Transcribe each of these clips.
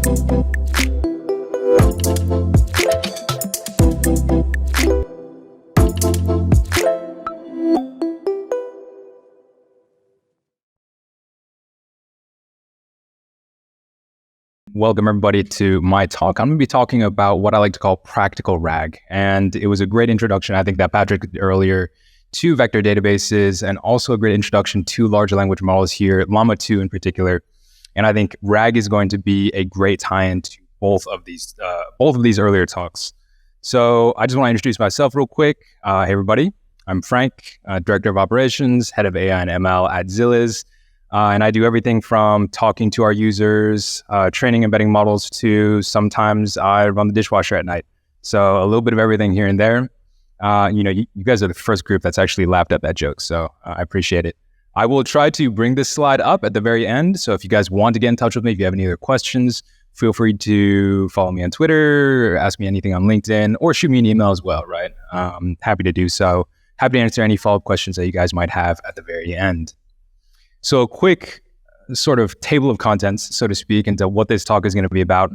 Welcome everybody to my talk. I'm going to be talking about what I like to call practical RAG. And it was a great introduction, I think, that Patrick did earlier to vector databases, and also a great introduction to large language models here, Llama 2 in particular. And I think RAG is going to be a great tie-in to both of these earlier talks. So I just want to introduce myself real quick. Hey everybody, I'm Frank, Director of Operations, Head of AI and ML at Zilliz. And I do everything from talking to our users, training embedding models, to sometimes I run the dishwasher at night. So a little bit of everything here and there. You guys are the first group that's actually laughed at that joke, so I appreciate it. I will try to bring this slide up at the very end. So if you guys want to get in touch with me, if you have any other questions, feel free to follow me on Twitter, or ask me anything on LinkedIn, or shoot me an email as well, right? Happy to do so. Happy to answer any follow-up questions that you guys might have at the very end. So a quick sort of table of contents, so to speak, into what this talk is going to be about.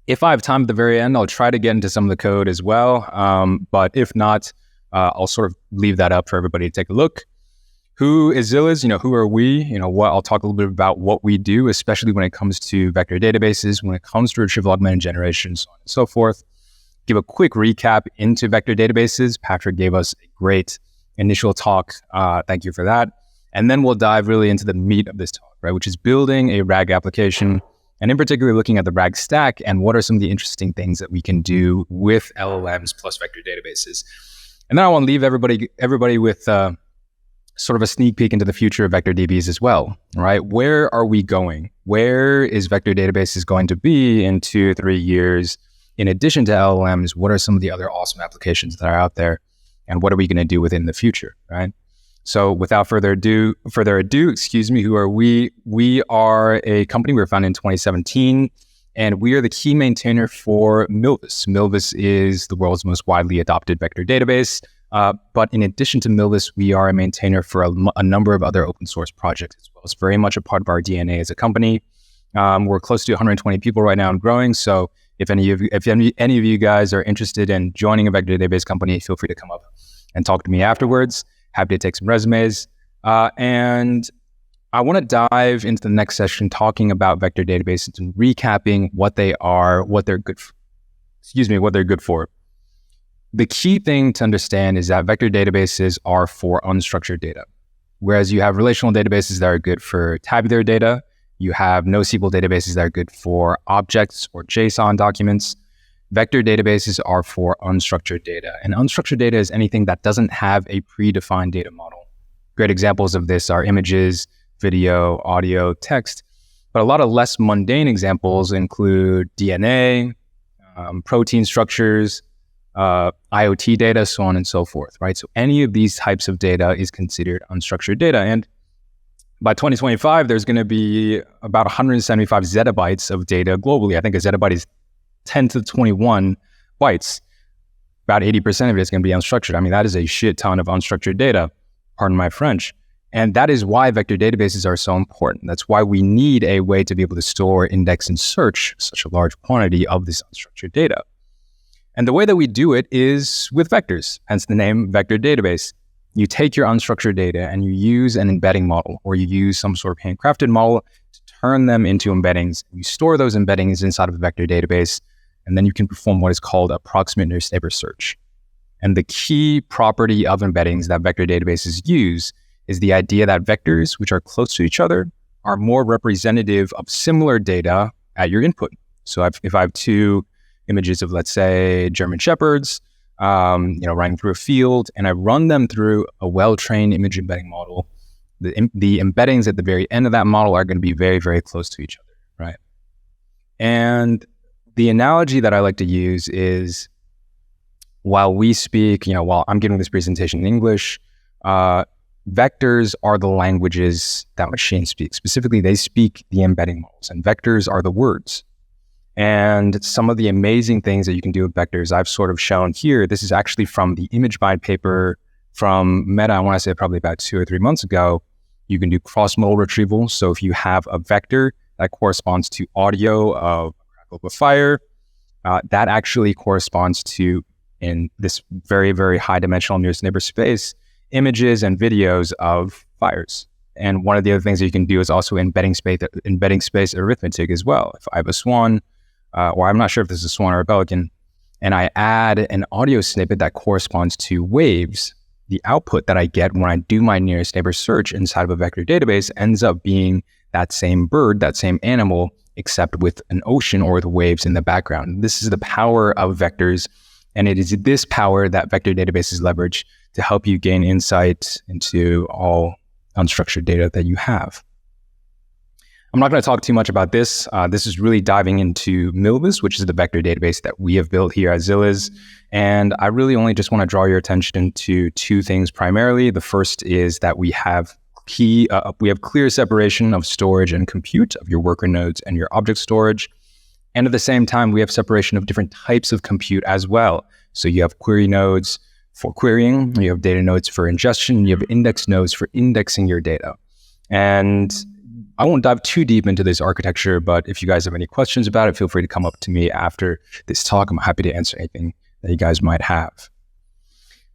If I have time at the very end, I'll try to get into some of the code as well. But if not, I'll sort of leave that up for everybody to take a look. Who is Zilliz? Who are we? I'll talk a little bit about what we do, especially when it comes to vector databases, when it comes to retrieval augmented generation, so on and so forth. Give a quick recap into vector databases. Patrick gave us a great initial talk. Thank you for that. And then we'll dive really into the meat of this talk, right, which is building a RAG application, and in particular looking at the RAG stack and what are some of the interesting things that we can do with LLMs plus vector databases. And then I want to leave everybody with sort of a sneak peek into the future of vector DBs as well, right? Where are we going? Where is vector databases going to be in 2-3 years? In addition to LLMs, what are some of the other awesome applications that are out there? And what are we going to do within the future, right? So without further ado, who are we? We are a company. We were founded in 2017, and we are the key maintainer for Milvus. Milvus is the world's most widely adopted vector database. But in addition to Milvus, we are a maintainer for a number of other open source projects as well. It's very much a part of our DNA as a company. We're close to 120 people right now and growing. So if any of you guys are interested in joining a vector database company, feel free to come up and talk to me afterwards. Happy to take some resumes. And I want to dive into the next session talking about vector databases and recapping what they are, what they're good for. The key thing to understand is that vector databases are for unstructured data. Whereas you have relational databases that are good for tabular data, you have NoSQL databases that are good for objects or JSON documents. Vector databases are for unstructured data, and unstructured data is anything that doesn't have a predefined data model. Great examples of this are images, video, audio, text, but a lot of less mundane examples include DNA, protein structures, IoT data, so on and so forth, right? So any of these types of data is considered unstructured data. And by 2025, there's going to be about 175 zettabytes of data globally. I think a zettabyte is 10 to the 21 bytes. About 80% of it is going to be unstructured. I mean, that is a shit ton of unstructured data, pardon my French. And that is why vector databases are so important. That's why we need a way to be able to store, index, and search such a large quantity of this unstructured data. And the way that we do it is with vectors, hence the name vector database. You take your unstructured data and you use an embedding model, or you use some sort of handcrafted model to turn them into embeddings. You store those embeddings inside of a vector database, and then you can perform what is called approximate nearest neighbor search. And the key property of embeddings that vector databases use is the idea that vectors, which are close to each other, are more representative of similar data at your input. So if I have two images of, let's say, German Shepherds, running through a field, and I run them through a well-trained image embedding model, the embeddings at the very end of that model are going to be very, very close to each other, right? And the analogy that I like to use is, while I'm giving this presentation in English, vectors are the languages that machines speak. Specifically, they speak the embedding models, and vectors are the words. And some of the amazing things that you can do with vectors, I've sort of shown here. This is actually from the ImageBind paper from Meta, I want to say probably about 2 or 3 months ago. You can do cross-modal retrieval. So if you have a vector that corresponds to audio of crackle of a fire, that actually corresponds to, in this very, very high dimensional nearest neighbor space, images and videos of fires. And one of the other things that you can do is also embedding space arithmetic as well. If I have a swan, or I'm not sure if this is a swan or a pelican, and I add an audio snippet that corresponds to waves, the output that I get when I do my nearest neighbor search inside of a vector database ends up being that same bird, that same animal, except with an ocean or with waves in the background. This is the power of vectors, and it is this power that vector databases leverage to help you gain insight into all unstructured data that you have. I'm not going to talk too much about this. This is really diving into Milvus, which is the vector database that we have built here at Zilliz. And I really only just want to draw your attention to two things primarily. The first is that we have clear separation of storage and compute of your worker nodes and your object storage. And at the same time, we have separation of different types of compute as well. So you have query nodes for querying, you have data nodes for ingestion, you have index nodes for indexing your data. And I won't dive too deep into this architecture, but if you guys have any questions about it, feel free to come up to me after this talk. I'm happy to answer anything that you guys might have.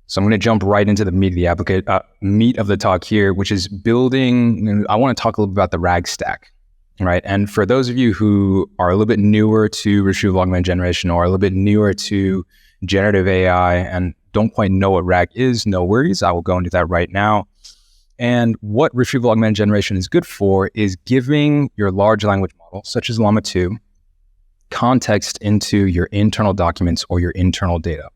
So I'm going to jump right into the meat of the talk here, which is building. I want to talk a little bit about the RAG stack, right? And for those of you who are a little bit newer to Retrieval Augmented Generation or a little bit newer to generative AI and don't quite know what RAG is, no worries. I will go into that right now. And what Retrieval Augmented Generation is good for is giving your large language model, such as Llama 2, context into your internal documents or your internal data.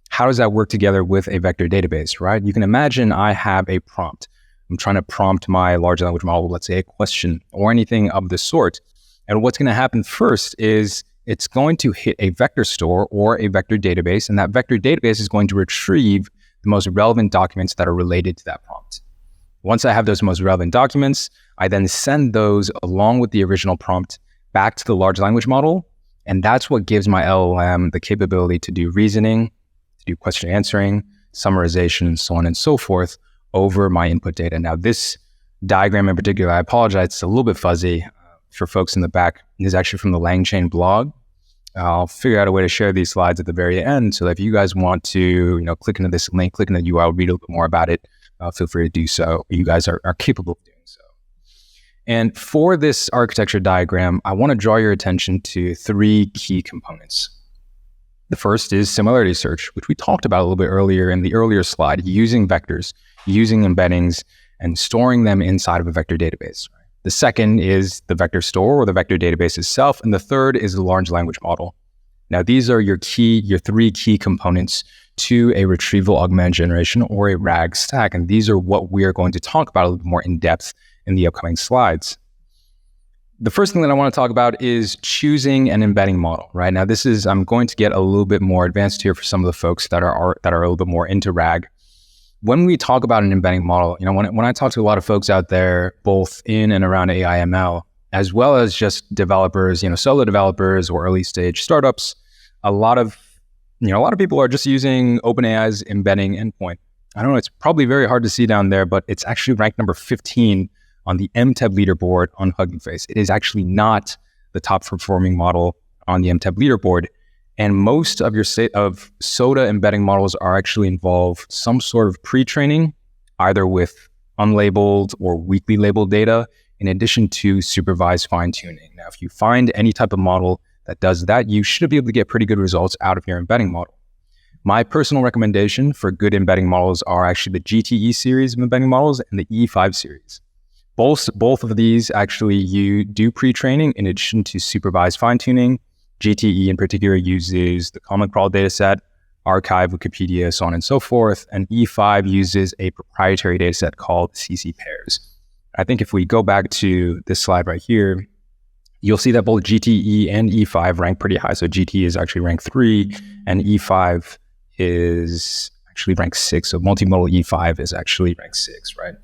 How does that work together with a vector database, right? You can imagine I have a prompt. I'm trying to prompt my large language model, let's say a question or anything of the sort. And what's going to happen first is it's going to hit a vector store or a vector database, and that vector database is going to retrieve the most relevant documents that are related to that prompt. Once I have those most relevant documents, I then send those along with the original prompt back to the large language model. And that's what gives my LLM the capability to do reasoning, to do question answering, summarization, and so on and so forth over my input data. Now, this diagram in particular, I apologize, it's a little bit fuzzy for folks in the back. It is actually from the LangChain blog. I'll figure out a way to share these slides at the very end. So that if you guys want to, click into this link, click into the URL, read a little bit more about it, feel free to do so. You guys are capable of doing so. And for this architecture diagram, I want to draw your attention to three key components. The first is similarity search, which we talked about a little bit earlier in the earlier slide, using vectors, using embeddings, and storing them inside of a vector database. The second is the vector store or the vector database itself. And the third is the large language model. Now, these are your three key components to a retrieval augmented generation or a RAG stack. And these are what we are going to talk about a little bit more in depth in the upcoming slides. The first thing that I want to talk about is choosing an embedding model, right? Now, I'm going to get a little bit more advanced here for some of the folks that are a little bit more into RAG. When we talk about an embedding model, when I talk to a lot of folks out there, both in and around AI ML, as well as just developers, solo developers or early stage startups, a lot of people are just using OpenAI's embedding endpoint. I don't know, it's probably very hard to see down there, but it's actually ranked number 15 on the MTEB leaderboard on Hugging Face. It is actually not the top performing model on the MTEB leaderboard. And most of your SOTA embedding models are actually involve some sort of pre-training, either with unlabeled or weakly labeled data, in addition to supervised fine-tuning. Now, if you find any type of model that does that, you should be able to get pretty good results out of your embedding model. My personal recommendation for good embedding models are actually the GTE series of embedding models and the E5 series. Both of these actually you do pre-training in addition to supervised fine-tuning. GTE in particular uses the Common Crawl dataset, Archive, Wikipedia, so on and so forth. And E5 uses a proprietary dataset called CC pairs. I think if we go back to this slide right here, you'll see that both GTE and E5 rank pretty high. So GTE is actually ranked 3 and E5 is actually ranked 6. So multimodal E5 is actually ranked 6, right?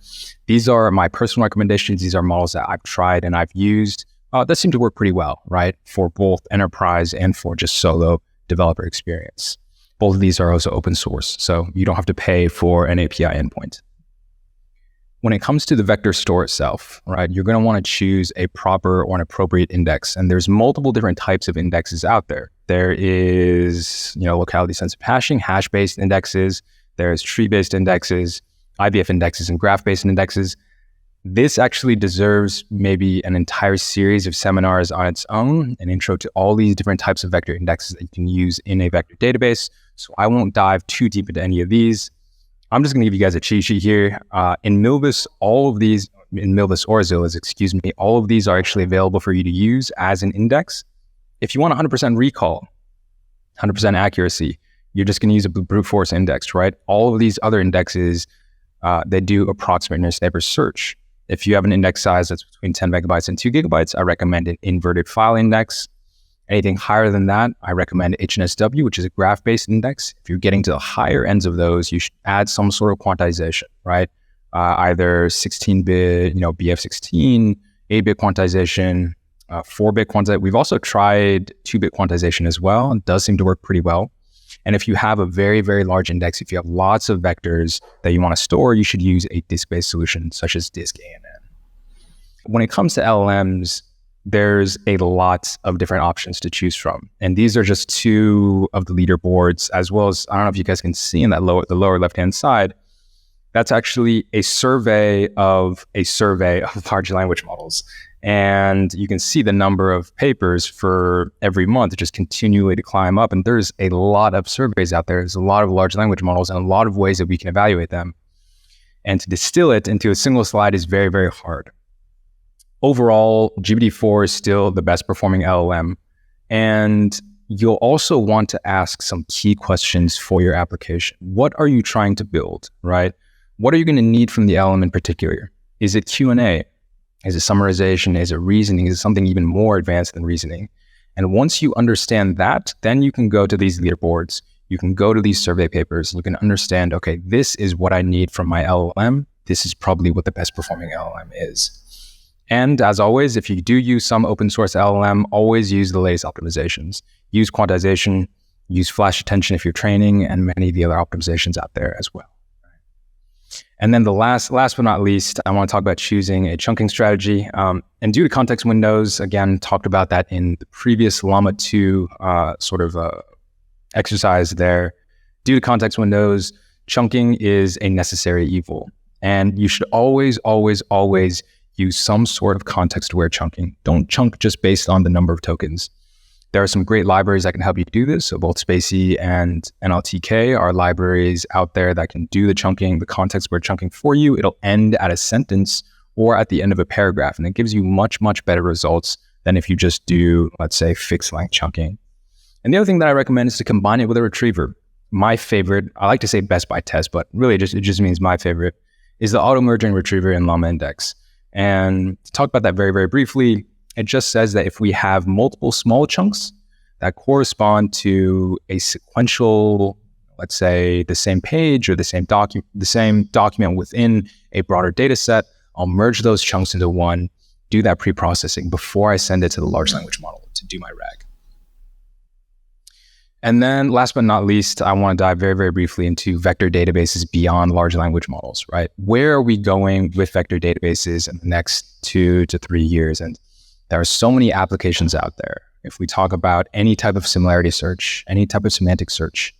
These are my personal recommendations. These are models that I've tried and I've used that seem to work pretty well, right? For both enterprise and for just solo developer experience. Both of these are also open source, so you don't have to pay for an API endpoint. When it comes to the vector store itself, right, you're going to want to choose a proper or an appropriate index. And there's multiple different types of indexes out there. There is, locality-sensitive hashing, hash-based indexes. There's tree-based indexes, IVF indexes, and graph-based indexes. This actually deserves maybe an entire series of seminars on its own, an intro to all these different types of vector indexes that you can use in a vector database. So I won't dive too deep into any of these. I'm just going to give you guys a cheat sheet here. In Milvus, all of these, in Milvus or Zilliz, all of these are actually available for you to use as an index. If you want 100% recall, 100% accuracy, you're just going to use a brute force index, right? All of these other indexes, they do approximate nearest neighbor search. If you have an index size that's between 10 megabytes and 2 gigabytes, I recommend an inverted file index. Anything higher than that, I recommend HNSW, which is a graph-based index. If you're getting to the higher ends of those, you should add some sort of quantization, right? Either 16-bit, BF16, 8-bit quantization, 4-bit quantization. We've also tried 2-bit quantization as well. It does seem to work pretty well. And if you have a very, very large index, if you have lots of vectors that you want to store, you should use a disk-based solution such as disk ANN. When it comes to LLMs, there's a lot of different options to choose from. And these are just two of the leaderboards, as well as, I don't know if you guys can see in that the lower left-hand side, that's actually a survey of large language models. And you can see the number of papers for every month just continually to climb up. And there's a lot of surveys out there. There's a lot of large language models and a lot of ways that we can evaluate them. And to distill it into a single slide is very, very hard. Overall, GPT-4 is still the best performing LLM. And you'll also want to ask some key questions for your application. What are you trying to build, right? What are you going to need from the LLM in particular? Is it Q&A? Is it summarization? Is it reasoning? Is it something even more advanced than reasoning? And once you understand that, then you can go to these leaderboards. You can go to these survey papers. And you can understand, okay, this is what I need from my LLM. This is probably what the best performing LLM is. And as always, if you do use some open source LLM, always use the latest optimizations. Use quantization, use flash attention if you're training, and many of the other optimizations out there as well. And then the last but not least, I want to talk about choosing a chunking strategy. And due to context windows, again, talked about that in the previous Llama 2 exercise there. Due to context windows, chunking is a necessary evil. And you should always, always, always use some sort of context-aware chunking. Don't chunk just based on the number of tokens. There are some great libraries that can help you do this. So both Spacey and NLTK are libraries out there that can do the chunking, the context-aware chunking for you. It'll end at a sentence or at the end of a paragraph. And it gives you much, much better results than if you just do, let's say, fixed length chunking. And the other thing that I recommend is to combine it with a retriever. My favorite, I like to say best by test, but really it just means my favorite, is the auto-merging retriever in Llama Index. And to talk about that very, very briefly, it just says that if we have multiple small chunks that correspond to a sequential, let's say the same page or the same document within a broader data set, I'll merge those chunks into one, do that pre-processing before I send it to the large language model to do my RAG. And then last but not least, I want to dive very, very briefly into vector databases beyond large language models, right? Where are we going with vector databases in the next 2 to 3 years? And there are so many applications out there. If we talk about any type of similarity search, any type of semantic search,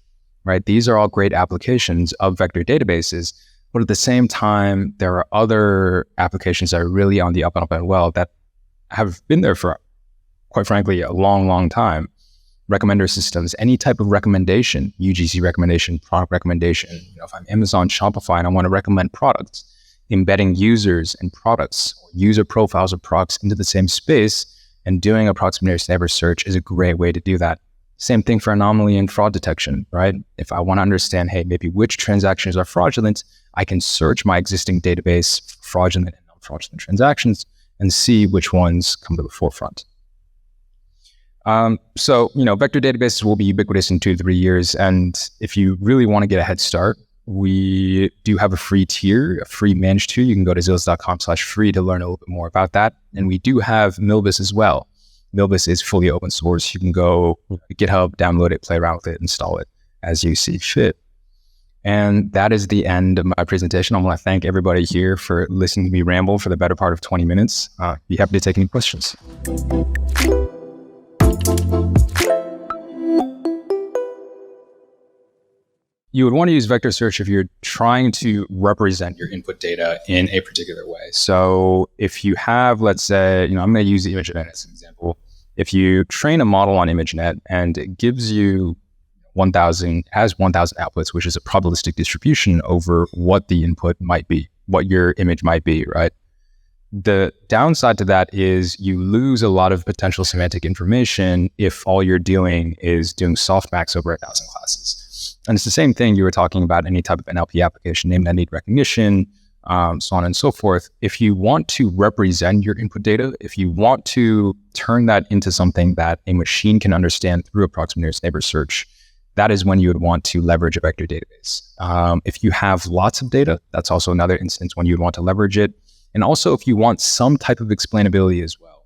right? These are all great applications of vector databases. But at the same time, there are other applications that are really on the up and up and well that have been there for, quite frankly, a long, long time. Recommender systems, any type of recommendation, UGC recommendation, product recommendation. If I'm Amazon, Shopify, and I want to recommend products, embedding users and products, or user profiles of products into the same space and doing approximate nearest neighbor search is a great way to do that. Same thing for anomaly and fraud detection, right? If I want to understand, hey, maybe which transactions are fraudulent, I can search my existing database for fraudulent and non-fraudulent transactions and see which ones come to the forefront. Vector databases will be ubiquitous in 2 to 3 years. And if you really want to get a head start, we do have a free tier, a free managed tier. You can go to zilliz.com/free to learn a little bit more about that. And we do have Milvus as well. Milvus is fully open source. You can go to GitHub, download it, play around with it, install it as you see fit. And that is the end of my presentation. I want to thank everybody here for listening to me ramble for the better part of 20 minutes. Be happy to take any questions. You would want to use vector search if you're trying to represent your input data in a particular way. So if you have, let's say, I'm going to use the ImageNet as an example. If you train a model on ImageNet and it gives you 1,000 outputs, which is a probabilistic distribution over what the input might be, what your image might be, right? The downside to that is you lose a lot of potential semantic information if all you're doing is doing softmax over 1,000 classes. And it's the same thing you were talking about any type of NLP application, name entity recognition, so on and so forth. If you want to represent your input data, if you want to turn that into something that a machine can understand through approximate nearest neighbor search, that is when you would want to leverage a vector database. If you have lots of data, that's also another instance when you'd want to leverage it. And also if you want some type of explainability as well.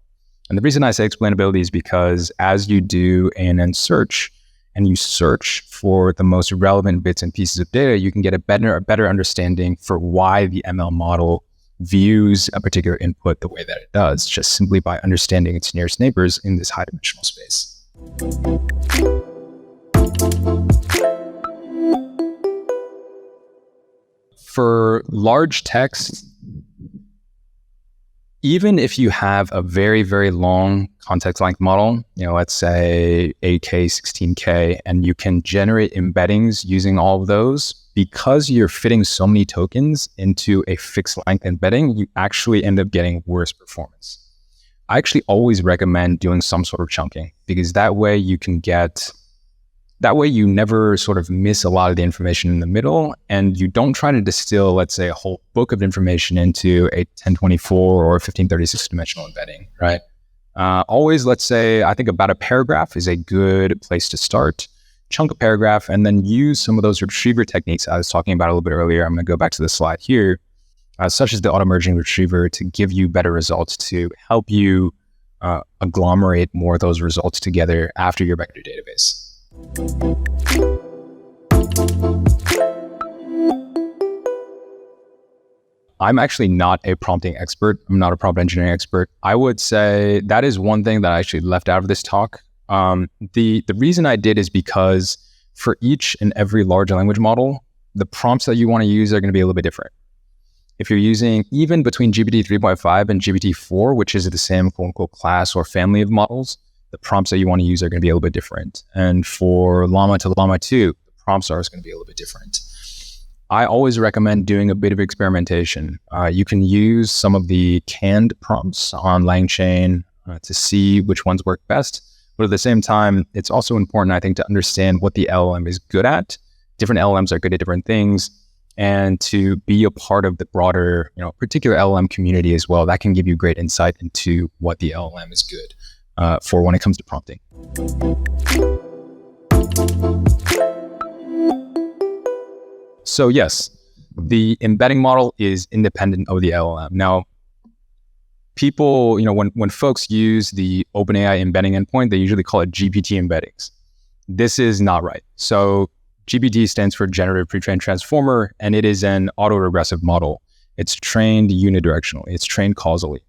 And the reason I say explainability is because as you do ANN search and you search for the most relevant bits and pieces of data, you can get a better understanding for why the ML model views a particular input the way that it does, just simply by understanding its nearest neighbors in this high-dimensional space. For large text, even if you have a very, very long context length model, let's say 8K, 16K, and you can generate embeddings using all of those, because you're fitting so many tokens into a fixed length embedding, you actually end up getting worse performance. I actually always recommend doing some sort of chunking, because that way you never sort of miss a lot of the information in the middle, and you don't try to distill, let's say, a whole book of information into a 1024 or 1536 dimensional embedding, right? Always, let's say, I think about a paragraph is a good place to start. Chunk a paragraph and then use some of those retriever techniques I was talking about a little bit earlier. I'm going to go back to the slide here, such as the auto-merging retriever, to give you better results, to help you agglomerate more of those results together after your vector database. I'm actually not a prompting expert. I'm not a prompt engineering expert. I would say that is one thing that I actually left out of this talk. The reason I did is because for each and every large language model, the prompts that you want to use are going to be a little bit different. If you're using, even between GPT 3.5 and GPT 4, which is the same quote unquote class or family of models, the prompts that you want to use are going to be a little bit different. And for Llama to Llama 2, the prompts are going to be a little bit different. I always recommend doing a bit of experimentation. You can use some of the canned prompts on LangChain to see which ones work best. But at the same time, it's also important, I think, to understand what the LLM is good at. Different LLMs are good at different things. And to be a part of the broader, particular LLM community as well. That can give you great insight into what the LLM is good for when it comes to prompting. So yes, the embedding model is independent of the LLM. Now, people, when folks use the OpenAI embedding endpoint, they usually call it GPT embeddings. This is not right. So GPT stands for Generative Pre-trained Transformer, and it is an autoregressive model. It's trained unidirectionally. It's trained causally.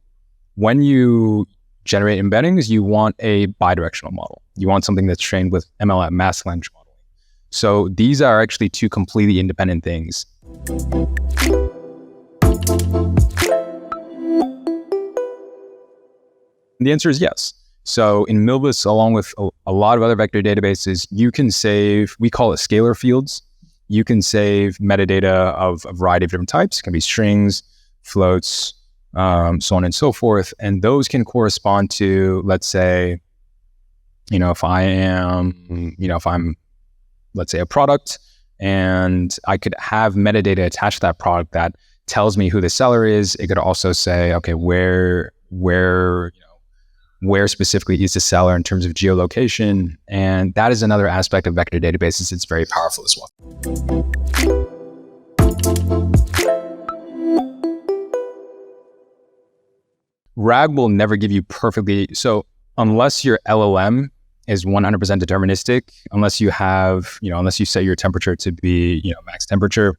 When you generate embeddings, you want a bidirectional model. You want something that's trained with MLM, mask language modeling. So these are actually two completely independent things. And the answer is yes. So in Milvus, along with a lot of other vector databases, you can save, we call it scalar fields. You can save metadata of a variety of different types. It can be strings, floats, so on and so forth. And those can correspond to, let's say, if I'm, let's say, a product, and I could have metadata attached to that product that tells me who the seller is. It could also say, okay, where specifically is the seller in terms of geolocation. And that is another aspect of vector databases. It's very powerful as well. RAG will never give you perfectly, so unless your LLM is 100% deterministic, unless you have, unless you set your temperature to be, max temperature,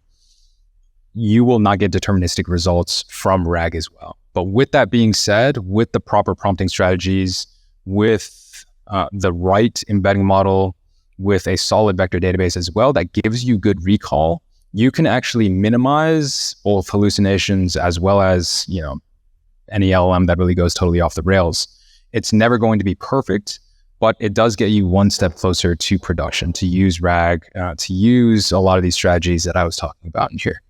you will not get deterministic results from RAG as well. But with that being said, with the proper prompting strategies, with the right embedding model, with a solid vector database as well, that gives you good recall, you can actually minimize both hallucinations as well as, any LLM that really goes totally off the rails. It's never going to be perfect, but it does get you one step closer to production, to use RAG, to use a lot of these strategies that I was talking about in here.